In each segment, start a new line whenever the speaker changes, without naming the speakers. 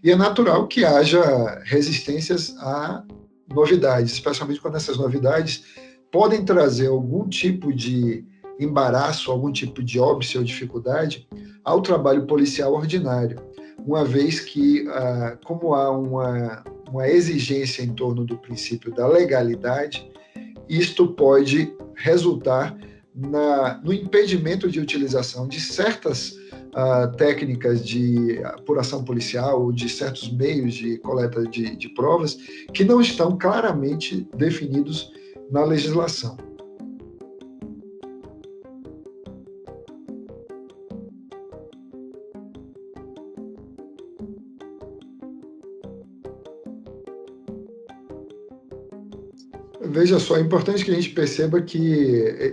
E é natural que haja resistências a novidades, especialmente quando essas novidades podem trazer algum tipo de embaraço, algum tipo de óbice ou dificuldade ao trabalho policial ordinário, uma vez que, como há uma exigência em torno do princípio da legalidade, isto pode resultar no impedimento de utilização de certas técnicas de apuração policial ou de certos meios de coleta de provas que não estão claramente definidos na legislação. Veja só, é importante que a gente perceba que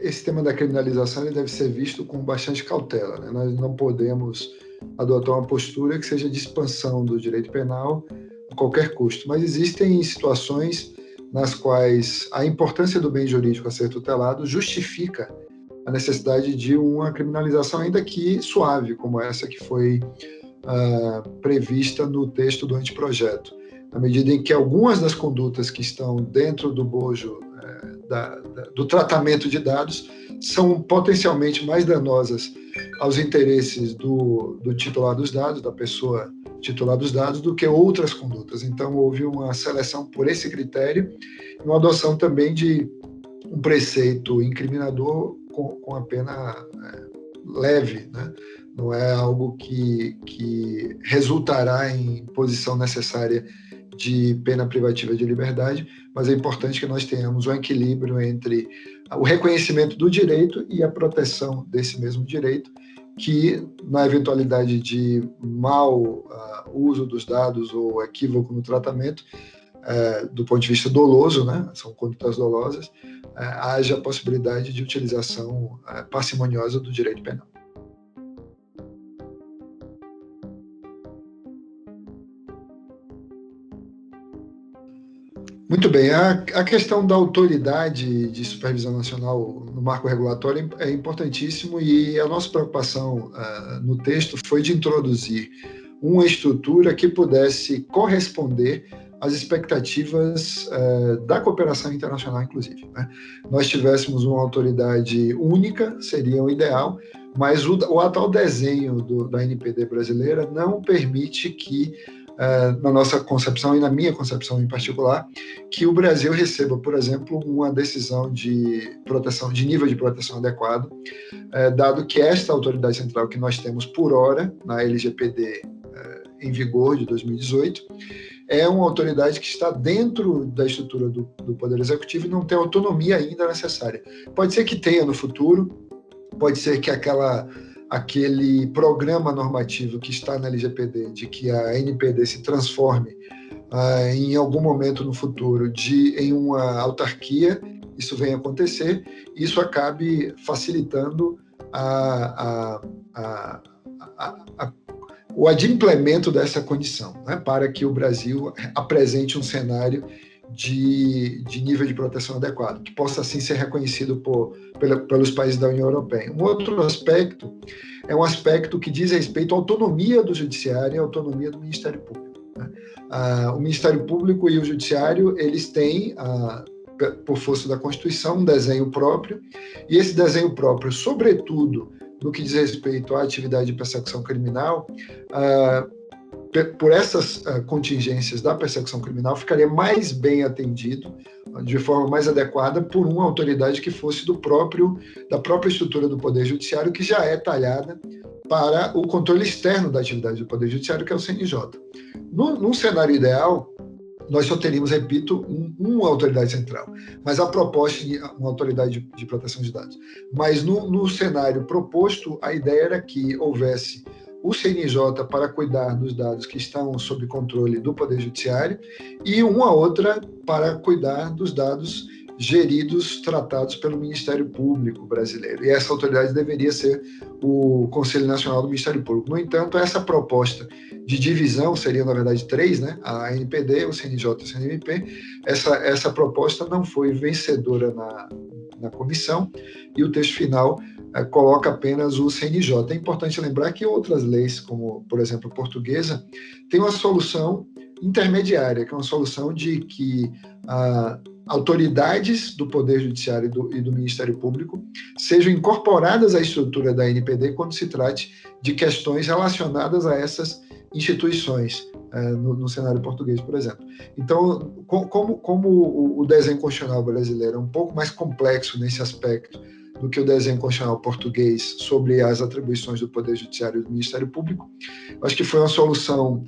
esse tema da criminalização ele deve ser visto com bastante cautela, né? Nós não podemos adotar uma postura que seja de expansão do direito penal a qualquer custo, mas existem situações nas quais a importância do bem jurídico a ser tutelado justifica a necessidade de uma criminalização ainda que suave, como essa que foi prevista no texto do anteprojeto, na medida em que algumas das condutas que estão dentro do bojo do tratamento de dados são potencialmente mais danosas aos interesses do titular dos dados, da pessoa titular dos dados, do que outras condutas. Então, houve uma seleção por esse critério e uma adoção também de um preceito incriminador com a pena leve, né? Não é algo que resultará em posição necessária de pena privativa de liberdade, mas é importante que nós tenhamos um equilíbrio entre o reconhecimento do direito e a proteção desse mesmo direito, que na eventualidade de mau uso dos dados ou equívoco no tratamento, do ponto de vista doloso, né, são condutas dolosas, haja a possibilidade de utilização parcimoniosa do direito penal. Muito bem, a questão da autoridade de supervisão nacional no marco regulatório é importantíssimo e a nossa preocupação no texto foi de introduzir uma estrutura que pudesse corresponder às expectativas da cooperação internacional, inclusive, né? Nós tivéssemos uma autoridade única, seria o ideal, mas o atual desenho da NPD brasileira não permite que na nossa concepção e na minha concepção em particular, que o Brasil receba, por exemplo, uma decisão de proteção, de nível de proteção adequado, dado que esta autoridade central que nós temos por hora, na LGPD em vigor de 2018, é uma autoridade que está dentro da estrutura do Poder Executivo e não tem autonomia ainda necessária. Pode ser que tenha no futuro, pode ser que aquele programa normativo que está na LGPD, de que a NPD se transforme em algum momento no futuro em uma autarquia, isso venha acontecer, e isso acabe facilitando o adimplemento dessa condição, né, para que o Brasil apresente um cenário de nível de proteção adequado, que possa assim ser reconhecido pelos países da União Europeia. Um outro aspecto é um aspecto que diz respeito à autonomia do Judiciário e à autonomia do Ministério Público, né? O Ministério Público e o Judiciário, eles têm, por força da Constituição, um desenho próprio, e esse desenho próprio, sobretudo no que diz respeito à atividade de persecução criminal, por essas contingências da persecução criminal, ficaria mais bem atendido, de forma mais adequada, por uma autoridade que fosse da própria estrutura do Poder Judiciário, que já é talhada para o controle externo da atividade do Poder Judiciário, que é o CNJ. Num cenário ideal, nós só teríamos, repito, uma autoridade central, mas a proposta de uma autoridade de proteção de dados. Mas no cenário proposto, a ideia era que houvesse o CNJ para cuidar dos dados que estão sob controle do Poder Judiciário e uma outra para cuidar dos dados geridos, tratados pelo Ministério Público brasileiro. E essa autoridade deveria ser o Conselho Nacional do Ministério Público. No entanto, essa proposta de divisão, seria na verdade 3, né? A ANPD, o CNJ e o CNMP, essa proposta não foi vencedora na comissão e o texto final coloca apenas o CNJ. É importante lembrar que outras leis, como, por exemplo, a portuguesa, tem uma solução intermediária, que é uma solução de que autoridades do Poder Judiciário e do Ministério Público sejam incorporadas à estrutura da ANPD quando se trate de questões relacionadas a essas instituições, no cenário português, por exemplo. Então, como o desenho constitucional brasileiro é um pouco mais complexo nesse aspecto do que o desenho constitucional português sobre as atribuições do Poder Judiciário e do Ministério Público, acho que foi uma solução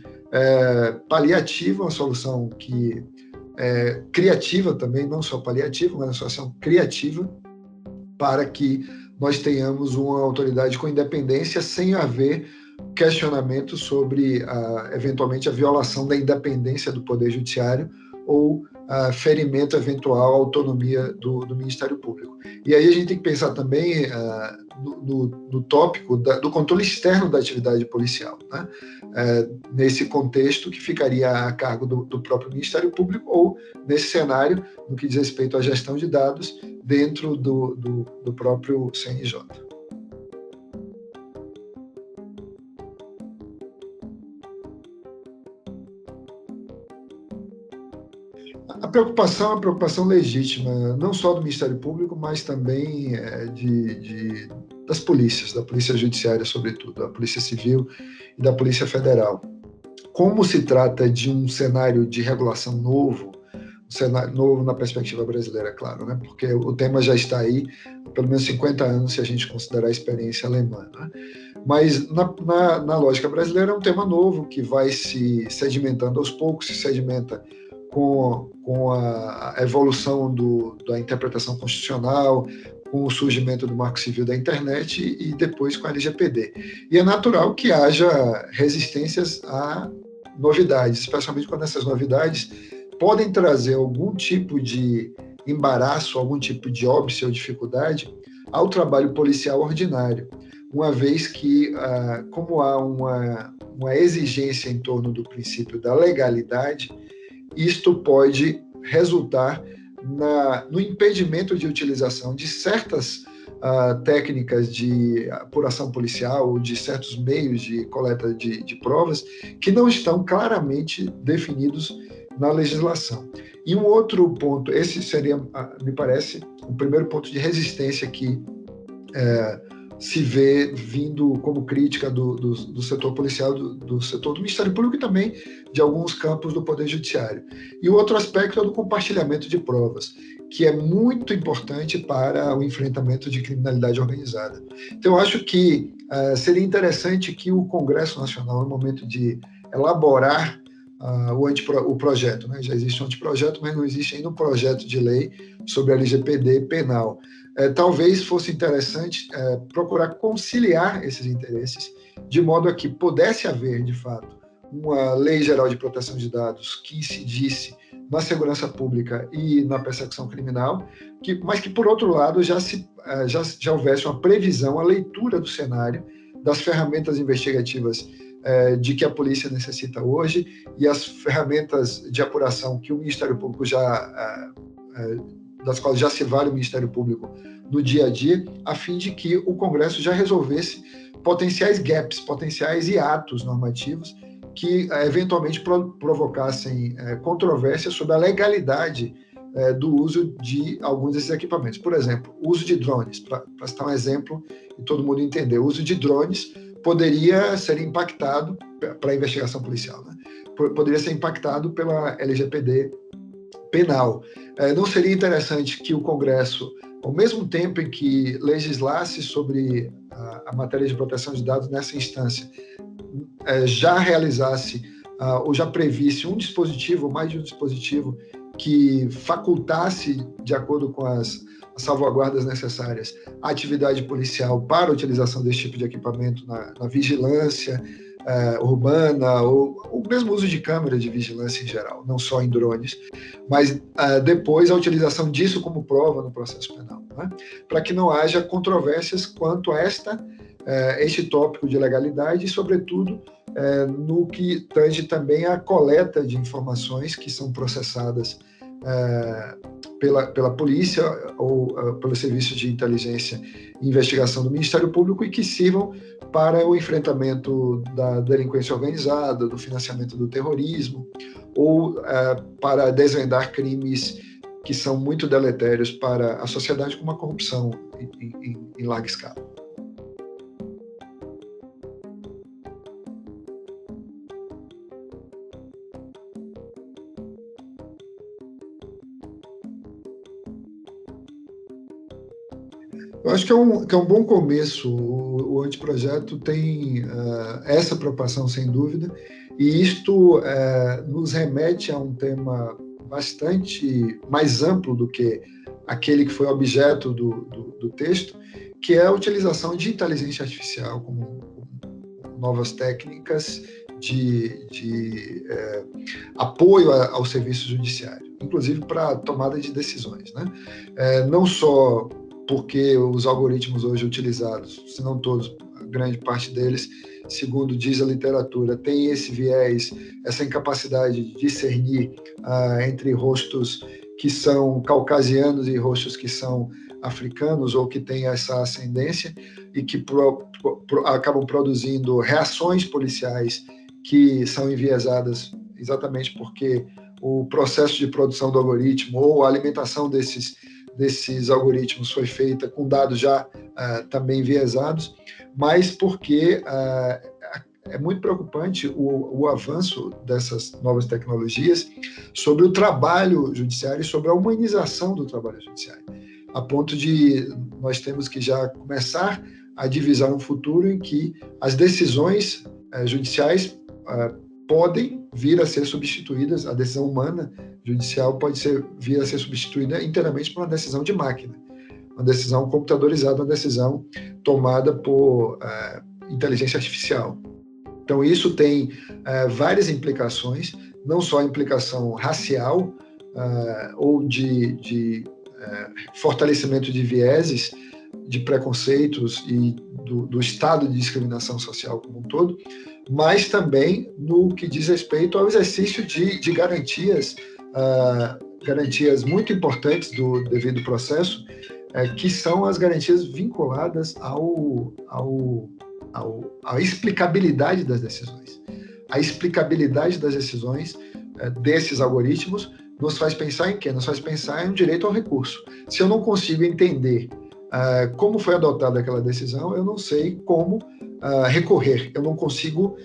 paliativa, uma solução que criativa também, não só paliativa, mas uma solução criativa para que nós tenhamos uma autoridade com independência sem haver questionamento sobre, eventualmente, a violação da independência do Poder Judiciário ou ferimento eventual à autonomia do Ministério Público. E aí a gente tem que pensar também no tópico do controle externo da atividade policial, né? Nesse contexto que ficaria a cargo do próprio Ministério Público ou, nesse cenário, no que diz respeito à gestão de dados, dentro do próprio CNJ. A preocupação é uma preocupação legítima, não só do Ministério Público, mas também das polícias, da Polícia Judiciária, sobretudo, da Polícia Civil e da Polícia Federal. Como se trata de um cenário de regulação novo, um cenário novo na perspectiva brasileira, claro, né? Porque o tema já está aí há pelo menos 50 anos, se a gente considerar a experiência alemã, né? Mas na lógica brasileira é um tema novo que vai se sedimentando aos poucos, se sedimenta com a evolução da interpretação constitucional, com o surgimento do Marco Civil da Internet e depois com a LGPD. E é natural que haja resistências a novidades, especialmente quando essas novidades podem trazer algum tipo de embaraço, algum tipo de óbice ou dificuldade ao trabalho policial ordinário, uma vez que, como há uma exigência em torno do princípio da legalidade, isto pode resultar no impedimento de utilização de certas técnicas de apuração policial ou de certos meios de coleta de provas que não estão claramente definidos na legislação. E um outro ponto, esse seria, me parece, o primeiro ponto de resistência que se vê vindo como crítica do setor policial, do setor do Ministério Público e também de alguns campos do Poder Judiciário. E o outro aspecto é do compartilhamento de provas, que é muito importante para o enfrentamento de criminalidade organizada. Então, eu acho que seria interessante que o Congresso Nacional, no momento de elaborar o projeto, né? Já existe um anteprojeto, mas não existe ainda um projeto de lei sobre a LGPD penal. Talvez fosse interessante procurar conciliar esses interesses, de modo a que pudesse haver, de fato, uma lei geral de proteção de dados que incidisse na segurança pública e na persecução criminal, mas que, por outro lado, já houvesse uma previsão, a leitura do cenário, das ferramentas investigativas de que a polícia necessita hoje e as ferramentas de apuração que o Ministério Público das quais já se vale o Ministério Público no dia a dia, a fim de que o Congresso já resolvesse potenciais gaps, potenciais hiatos normativos que eventualmente provocassem controvérsia sobre a legalidade do uso de alguns desses equipamentos. Por exemplo, o uso de drones, para citar um exemplo e todo mundo entender, o uso de drones poderia ser impactado, para a investigação policial, né? Poderia ser impactado pela LGPD penal. Não seria interessante que o Congresso, ao mesmo tempo em que legislasse sobre a matéria de proteção de dados nessa instância, já realizasse ou já previsse um dispositivo, ou mais de um dispositivo, que facultasse, de acordo com as salvaguardas necessárias, a atividade policial para a utilização desse tipo de equipamento na vigilância urbana, ou o mesmo uso de câmera de vigilância em geral, não só em drones, mas depois a utilização disso como prova no processo penal, né? Para que não haja controvérsias quanto a este tópico de legalidade e, sobretudo, no que tange também a coleta de informações que são processadas pela polícia ou pelo serviço de inteligência e investigação do Ministério Público e que sirvam para o enfrentamento da delinquência organizada, do financiamento do terrorismo ou para desvendar crimes que são muito deletérios para a sociedade, como a corrupção em larga escala. Eu acho que é um bom começo. O anteprojeto tem essa preocupação, sem dúvida, e isto nos remete a um tema bastante mais amplo do que aquele que foi objeto do texto, que é a utilização de inteligência artificial como novas técnicas de apoio ao serviço judiciário, inclusive para tomada de decisões, né? Não só porque os algoritmos hoje utilizados, se não todos, a grande parte deles, segundo diz a literatura, tem esse viés, essa incapacidade de discernir entre rostos que são caucasianos e rostos que são africanos ou que têm essa ascendência e que acabam produzindo reações policiais que são enviesadas exatamente porque o processo de produção do algoritmo ou a alimentação desses algoritmos foi feita com dados já também enviesados, mas porque é muito preocupante o avanço dessas novas tecnologias sobre o trabalho judiciário e sobre a humanização do trabalho judiciário, a ponto de nós temos que já começar a divisar um futuro em que as decisões judiciais podem vir a ser substituídas, a decisão humana judicial pode vir a ser substituída inteiramente por uma decisão de máquina, uma decisão computadorizada, uma decisão tomada por inteligência artificial. Então, isso tem várias implicações, não só a implicação racial ou de fortalecimento de vieses, de preconceitos e do estado de discriminação social como um todo, mas também no que diz respeito ao exercício de garantias muito importantes do devido processo, que são as garantias vinculadas à explicabilidade das decisões. A explicabilidade das decisões desses algoritmos nos faz pensar em quê? Nos faz pensar em um direito ao recurso. Se eu não consigo entender como foi adotada aquela decisão, eu não sei como recorrer, eu não consigo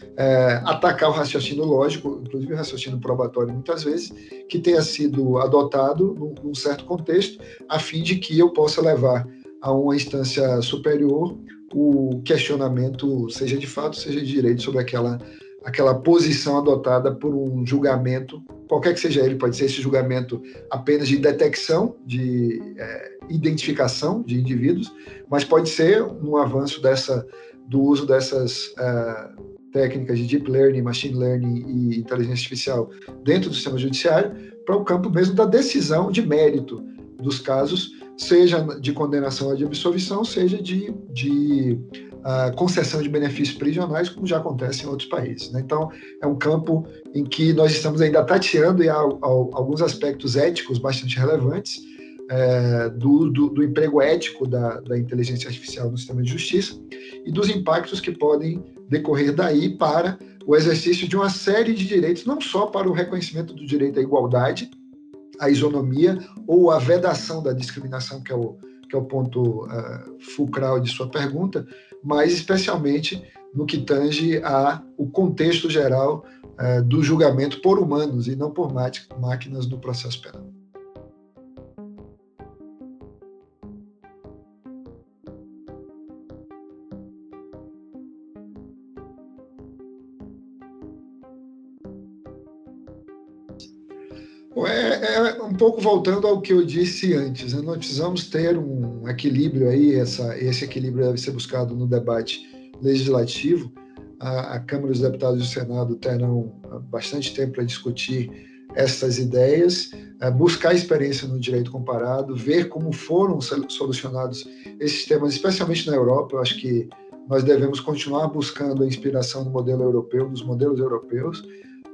atacar o raciocínio lógico, inclusive o raciocínio probatório, muitas vezes, que tenha sido adotado num certo contexto, a fim de que eu possa levar a uma instância superior o questionamento, seja de fato, seja de direito, sobre aquela posição adotada por um julgamento, qualquer que seja ele, pode ser esse julgamento apenas de detecção, de identificação de indivíduos, mas pode ser um avanço do uso dessas técnicas de deep learning, machine learning e inteligência artificial dentro do sistema judiciário para o campo mesmo da decisão de mérito dos casos, seja de condenação ou de absolvição, seja de concessão de benefícios prisionais, como já acontece em outros países, né? Então, é um campo em que nós estamos ainda tateando e há alguns aspectos éticos bastante relevantes do emprego ético da inteligência artificial no sistema de justiça e dos impactos que podem decorrer daí para o exercício de uma série de direitos, não só para o reconhecimento do direito à igualdade, à isonomia ou à vedação da discriminação, que é o ponto fulcral de sua pergunta, mas especialmente no que tange ao contexto geral do julgamento por humanos e não por máquinas no processo penal. Um pouco voltando ao que eu disse antes, né? Nós precisamos ter um equilíbrio aí, esse equilíbrio deve ser buscado no debate legislativo. A Câmara dos Deputados e o Senado terão bastante tempo para discutir essas ideias, buscar experiência no direito comparado, ver como foram solucionados esses temas, especialmente na Europa. Eu acho que nós devemos continuar buscando a inspiração no modelo europeu, nos modelos europeus,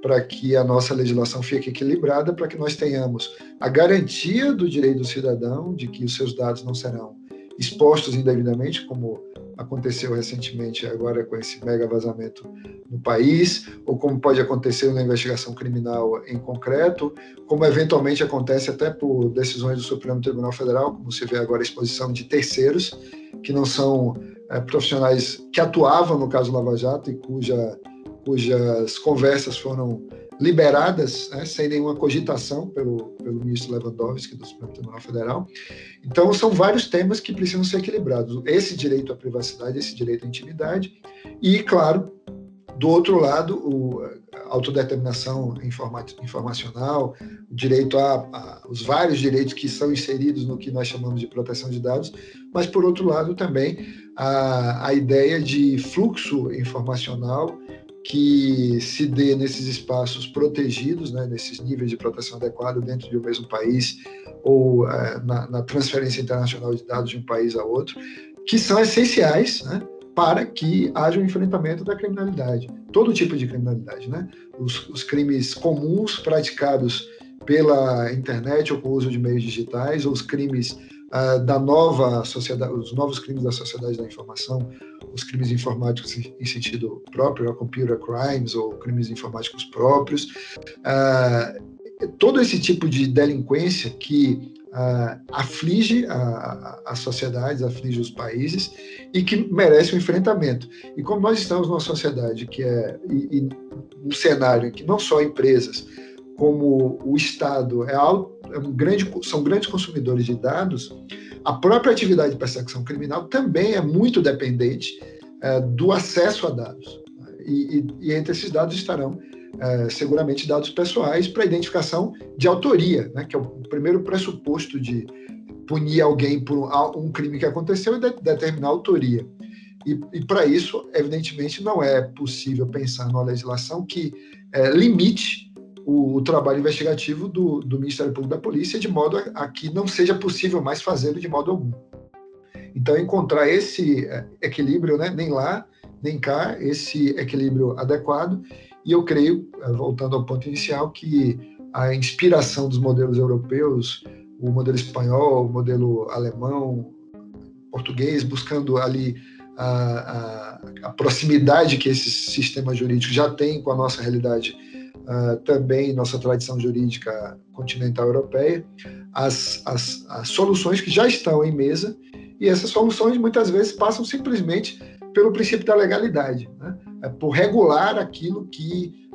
para que a nossa legislação fique equilibrada, para que nós tenhamos a garantia do direito do cidadão de que os seus dados não serão expostos indevidamente, como aconteceu recentemente agora com esse mega vazamento no país, ou como pode acontecer na investigação criminal em concreto, como eventualmente acontece até por decisões do Supremo Tribunal Federal, como se vê agora a exposição de terceiros, que não são profissionais que atuavam no caso Lava Jato e cujas conversas foram liberadas, né, sem nenhuma cogitação pelo ministro Lewandowski, do Supremo Tribunal Federal. Então, são vários temas que precisam ser equilibrados. Esse direito à privacidade, esse direito à intimidade e, claro, do outro lado, a autodeterminação informacional, o direito os vários direitos que são inseridos no que nós chamamos de proteção de dados, mas, por outro lado, também a ideia de fluxo informacional que se dê nesses espaços protegidos, né, nesses níveis de proteção adequada dentro de um mesmo país ou na transferência internacional de dados de um país a outro, que são essenciais, né, para que haja um enfrentamento da criminalidade, todo tipo de criminalidade, né? Os crimes comuns praticados pela internet ou com o uso de meios digitais, ou os crimes da nova sociedade, os novos crimes da sociedade da informação, os crimes informáticos em sentido próprio, computer crimes ou crimes informáticos próprios, todo esse tipo de delinquência que aflige as sociedades, aflige os países e que merece um enfrentamento. E como nós estamos numa sociedade que um cenário em que não só empresas, como o Estado são grandes consumidores de dados, a própria atividade de persecução criminal também é muito dependente do acesso a dados. E entre esses dados estarão seguramente dados pessoais para identificação de autoria, né, que é o primeiro pressuposto de punir alguém por um crime que aconteceu e determinar a autoria. E para isso, evidentemente, não é possível pensar numa legislação que limite o trabalho investigativo do Ministério Público da Polícia de modo a que não seja possível mais fazê-lo de modo algum. Então, encontrar esse equilíbrio, né, nem lá, nem cá, esse equilíbrio adequado. E eu creio, voltando ao ponto inicial, que a inspiração dos modelos europeus, o modelo espanhol, o modelo alemão, português, buscando ali a proximidade que esses sistemas jurídicos já têm com a nossa realidade, também nossa tradição jurídica continental europeia, as soluções que já estão em mesa, e essas soluções muitas vezes passam simplesmente pelo princípio da legalidade, né? Por regular aquilo que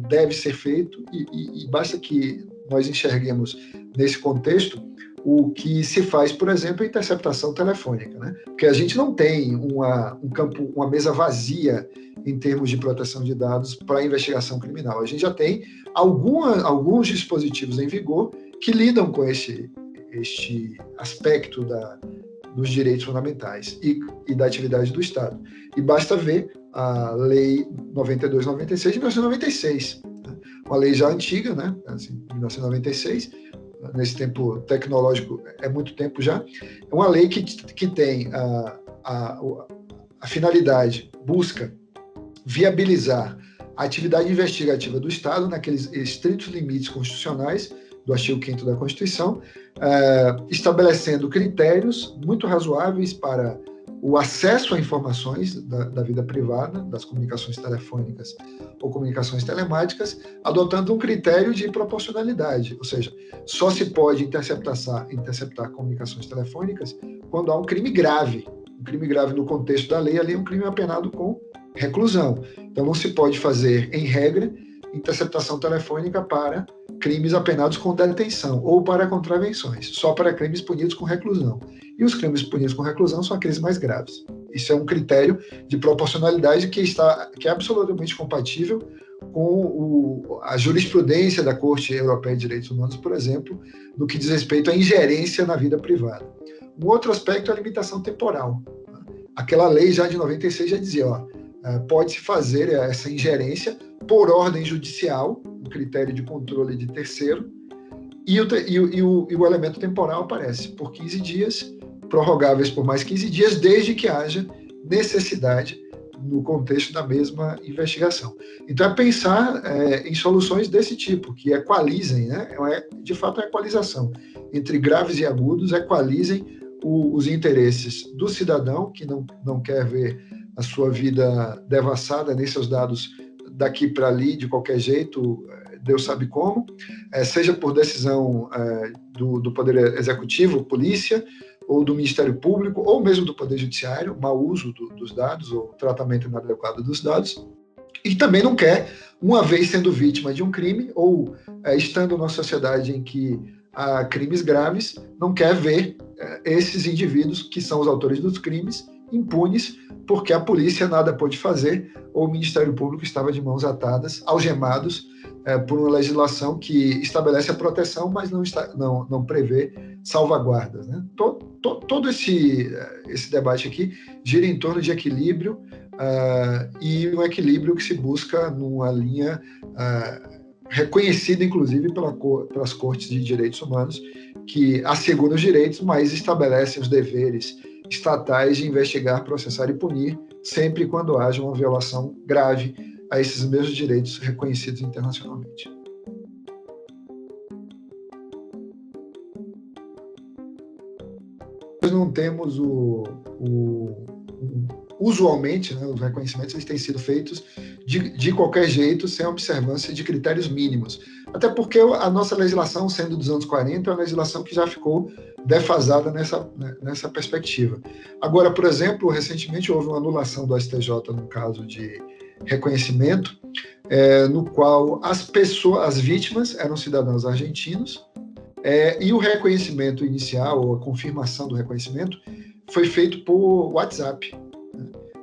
deve ser feito, e basta que nós enxerguemos nesse contexto o que se faz, por exemplo, a interceptação telefônica, né? Porque a gente não tem uma mesa vazia em termos de proteção de dados para investigação criminal. A gente já tem alguns dispositivos em vigor que lidam com este aspecto dos direitos fundamentais e da atividade do Estado. E basta ver a Lei 92/96 de 1996, né? Uma lei já antiga, né? Assim, 1996, nesse tempo tecnológico é muito tempo já. É uma lei que tem a finalidade, busca viabilizar a atividade investigativa do Estado naqueles estritos limites constitucionais do artigo 5º da Constituição, estabelecendo critérios muito razoáveis para o acesso a informações da vida privada, das comunicações telefônicas ou comunicações telemáticas, adotando um critério de proporcionalidade, ou seja, só se pode interceptar comunicações telefônicas quando há um crime grave. Um crime grave no contexto da lei ali é um crime apenado com reclusão. Então não se pode fazer, em regra, interceptação telefônica para crimes apenados com detenção ou para contravenções, só para crimes punidos com reclusão. E os crimes punidos com reclusão são aqueles mais graves. Isso é um critério de proporcionalidade que é absolutamente compatível com a jurisprudência da Corte Europeia de Direitos Humanos, por exemplo, no que diz respeito à ingerência na vida privada. Um outro aspecto é a limitação temporal. Aquela lei já de 96 já dizia, pode-se fazer essa ingerência por ordem judicial, um critério de controle de terceiro, e o elemento temporal aparece por 15 dias, prorrogáveis por mais 15 dias, desde que haja necessidade no contexto da mesma investigação. Então, é pensar em soluções desse tipo, que equalizem, né? De fato, a equalização entre graves e agudos, equalizem os interesses do cidadão, que não quer ver a sua vida devassada, nem seus dados daqui para ali, de qualquer jeito, Deus sabe como, seja por decisão do Poder Executivo, polícia, ou do Ministério Público, ou mesmo do Poder Judiciário, mau uso dos dados, ou tratamento inadequado dos dados, e também não quer, uma vez sendo vítima de um crime, ou estando numa sociedade em que há crimes graves, não quer ver esses indivíduos, que são os autores dos crimes, impunes, porque a polícia nada pôde fazer, ou o Ministério Público estava de mãos atadas, algemados, por uma legislação que estabelece a proteção, mas não prevê salvaguardas, né? Todo esse debate aqui gira em torno de equilíbrio, e um equilíbrio que se busca numa linha reconhecida, inclusive, pelas Cortes de Direitos Humanos, que asseguram os direitos, mas estabelecem os deveres estatais de investigar, processar e punir, sempre quando haja uma violação grave a esses mesmos direitos reconhecidos internacionalmente. Nós não temos usualmente, né, os reconhecimentos eles têm sido feitos de qualquer jeito, sem observância de critérios mínimos. Até porque a nossa legislação, sendo dos anos 40, é uma legislação que já ficou defasada nessa perspectiva. Agora, por exemplo, recentemente houve uma anulação do STJ no caso de reconhecimento, no qual as vítimas eram cidadãos argentinos, e o reconhecimento inicial, ou a confirmação do reconhecimento, foi feito por WhatsApp.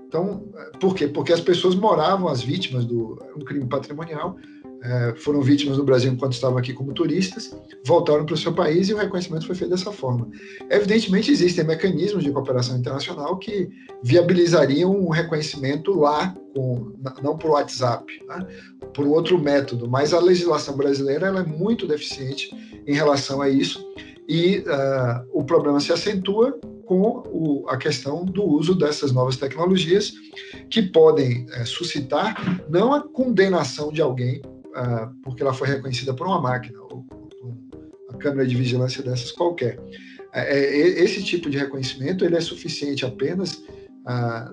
Então, por quê? Porque as pessoas moravam, as vítimas do um crime patrimonial, foram vítimas no Brasil enquanto estavam aqui como turistas, voltaram para o seu país e o reconhecimento foi feito dessa forma. Evidentemente, existem mecanismos de cooperação internacional que viabilizariam um reconhecimento lá, não por WhatsApp, né? Por um outro método, mas a legislação brasileira ela é muito deficiente em relação a isso, e o problema se acentua com a questão do uso dessas novas tecnologias, que podem suscitar não a condenação de alguém, porque ela foi reconhecida por uma máquina, ou por uma câmera de vigilância dessas qualquer. Esse tipo de reconhecimento ele é suficiente apenas,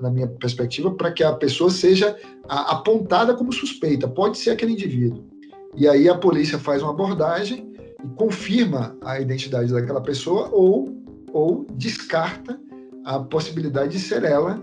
na minha perspectiva, para que a pessoa seja apontada como suspeita, pode ser aquele indivíduo. E aí a polícia faz uma abordagem e confirma a identidade daquela pessoa, ou descarta a possibilidade de ser ela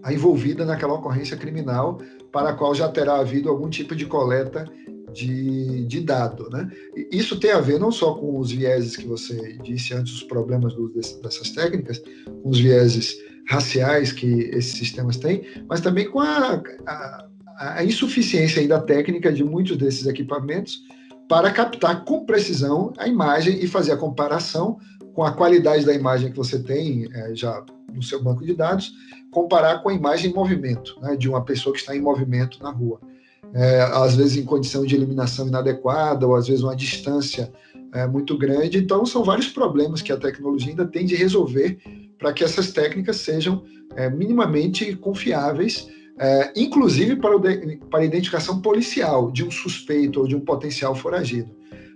a envolvida naquela ocorrência criminal para a qual já terá havido algum tipo de coleta de dado, né? Isso tem a ver não só com os vieses que você disse antes, os problemas do uso dessas técnicas, com os vieses raciais que esses sistemas têm, mas também com a insuficiência ainda técnica de muitos desses equipamentos para captar com precisão a imagem e fazer a comparação com a qualidade da imagem que você tem já no seu banco de dados, comparar com a imagem em movimento, né, de uma pessoa que está em movimento na rua. Às vezes em condição de iluminação inadequada, ou às vezes uma distância muito grande. Então, são vários problemas que a tecnologia ainda tem de resolver para que essas técnicas sejam minimamente confiáveis, inclusive para a identificação policial de um suspeito ou de um potencial foragido.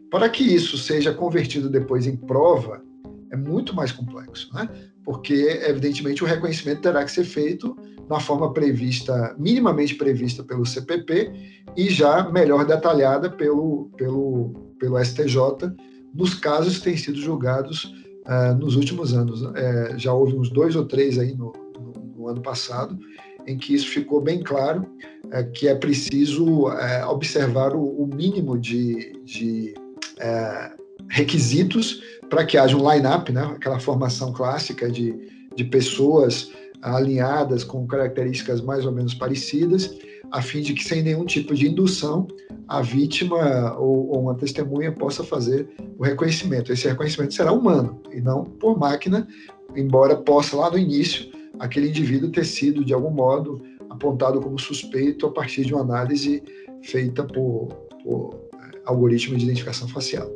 Para que isso seja convertido depois em prova, é muito mais complexo, né? Porque, evidentemente, o reconhecimento terá que ser feito na forma prevista, minimamente prevista pelo CPP, e já melhor detalhada pelo STJ, nos casos que têm sido julgados nos últimos anos. Já houve uns 2 ou 3 aí no ano passado, em que isso ficou bem claro, que é preciso observar o mínimo de requisitos para que haja um line-up, né? Aquela formação clássica de pessoas alinhadas com características mais ou menos parecidas, a fim de que, sem nenhum tipo de indução, a vítima ou uma testemunha possa fazer o reconhecimento. Esse reconhecimento será humano e não por máquina, embora possa, lá no início, aquele indivíduo ter sido, de algum modo, apontado como suspeito a partir de uma análise feita por algoritmo de identificação facial.